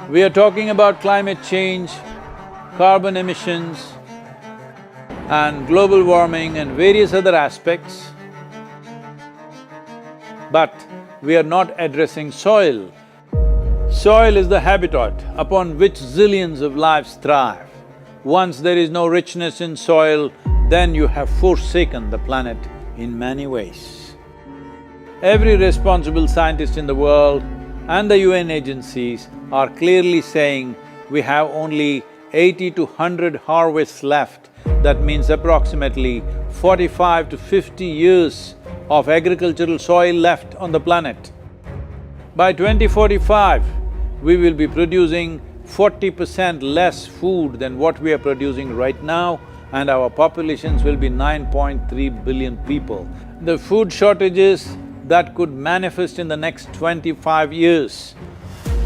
We are talking about climate change, carbon emissions and global warming and various other aspects, but we are not addressing soil. Soil is the habitat upon which zillions of lives thrive. Once there is no richness in soil, then you have forsaken the planet in many ways. Every responsible scientist in the world and the UN agencies are clearly saying we have only 80 to 100 harvests left. That means approximately 45 to 50 years of agricultural soil left on the planet. By 2045, we will be producing 40% less food than what we are producing right now, and our populations will be 9.3 billion people. The food shortages that could manifest in the next 25 years,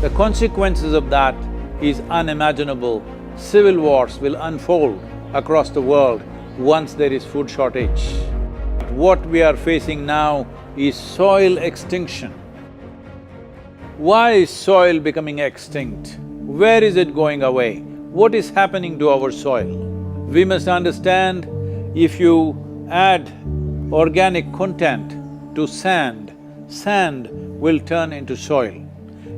the consequences of that is unimaginable. Civil wars will unfold across the world once there is food shortage. What we are facing now is soil extinction. Why is soil becoming extinct? Where is it going away? What is happening to our soil? We must understand, if you add organic content to sand, sand will turn into soil.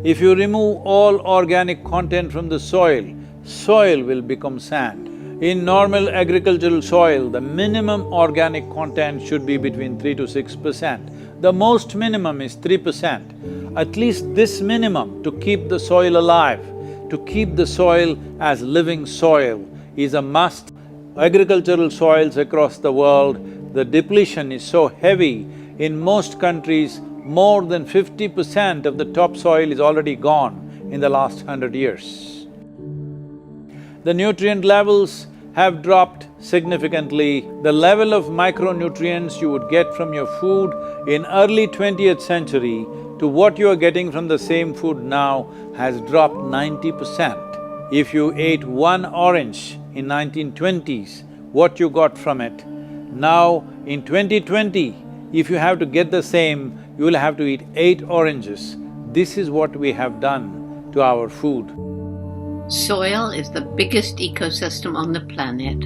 If you remove all organic content from the soil, soil will become sand. In normal agricultural soil, the minimum organic content should be between 3 to 6%. The most minimum is 3%. At least this minimum to keep the soil alive, to keep the soil as living soil is a must. Agricultural soils across the world, the depletion is so heavy, in most countries, more than 50% of the topsoil is already gone in the last 100 years. The nutrient levels have dropped significantly. The level of micronutrients you would get from your food in early 20th century to what you are getting from the same food now has dropped 90%. If you ate one orange in 1920s, what you got from it, now in 2020, if you have to get the same, you will have to eat 8 oranges. This is what we have done to our food. Soil is the biggest ecosystem on the planet,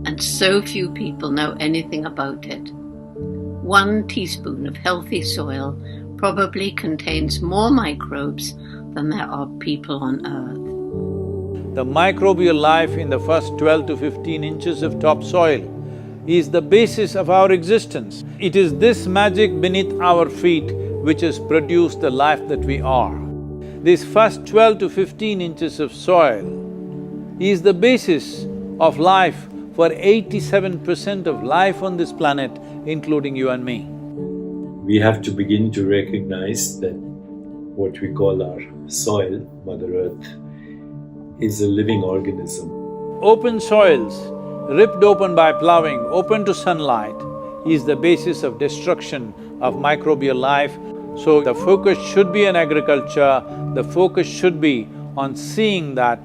and so few people know anything about it. 1 teaspoon of healthy soil probably contains more microbes than there are people on Earth. The microbial life in the first 12 to 15 inches of topsoil is the basis of our existence. It is this magic beneath our feet which has produced the life that we are. This first 12 to 15 inches of soil is the basis of life for 87% of life on this planet, including you and me. We have to begin to recognize that what we call our soil, Mother Earth, is a living organism. Open soils, ripped open by ploughing, open to sunlight, is the basis of destruction of microbial life. So the focus should be on agriculture, the focus should be on seeing that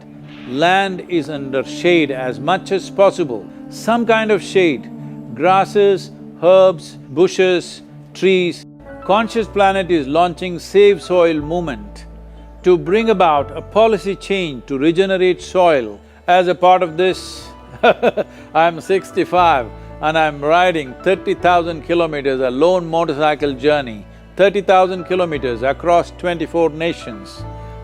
land is under shade as much as possible. Some kind of shade, grasses, herbs, bushes, trees. Conscious Planet is launching Save Soil movement to bring about a policy change to regenerate soil. As a part of this, I'm 65 and I'm riding 30,000 kilometers, a lone motorcycle journey, 30,000 kilometers across 24 nations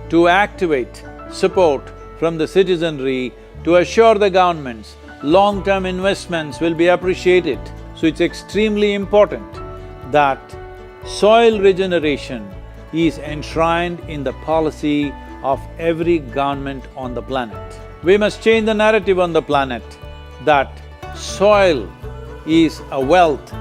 to activate support from the citizenry to assure the governments long-term investments will be appreciated. So it's extremely important that soil regeneration is enshrined in the policy of every government on the planet. We must change the narrative on the planet that soil is a wealth,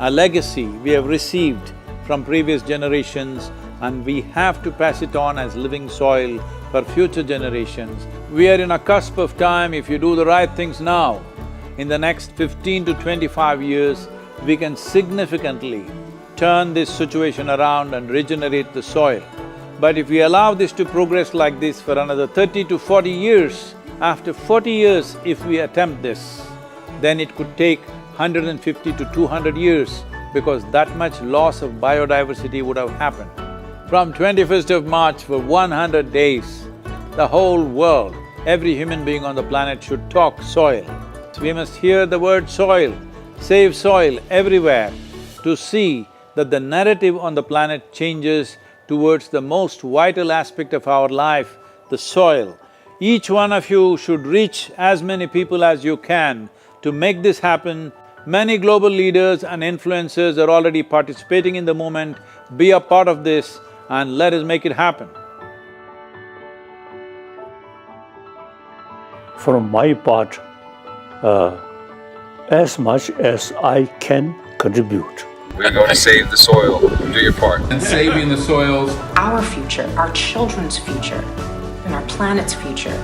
a legacy we have received from previous generations, and we have to pass it on as living soil for future generations. We are in a cusp of time. If you do the right things now, in the next 15 to 25 years, we can significantly turn this situation around and regenerate the soil. But if we allow this to progress like this for another 30 to 40 years, after 40 years if we attempt this, then it could take 150 to 200 years because that much loss of biodiversity would have happened. From 21st of March for 100 days, the whole world, every human being on the planet should talk soil. We must hear the word soil, save soil everywhere to see that the narrative on the planet changes towards the most vital aspect of our life, the soil. Each one of you should reach as many people as you can to make this happen. Many global leaders and influencers are already participating in the movement. Be a part of this and let us make it happen. From my part, as much as I can contribute. We're going to save the soil. Do your part. And saving the soils. Our future, our children's future, and our planet's future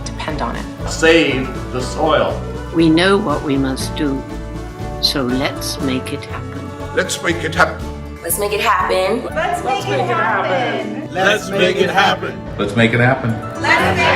depend on it. Save the soil. We know what we must do, so let's make it happen. Let's make it happen. Let's make it happen. Let's make it happen. Let's make it happen. Let's make it happen. Let's make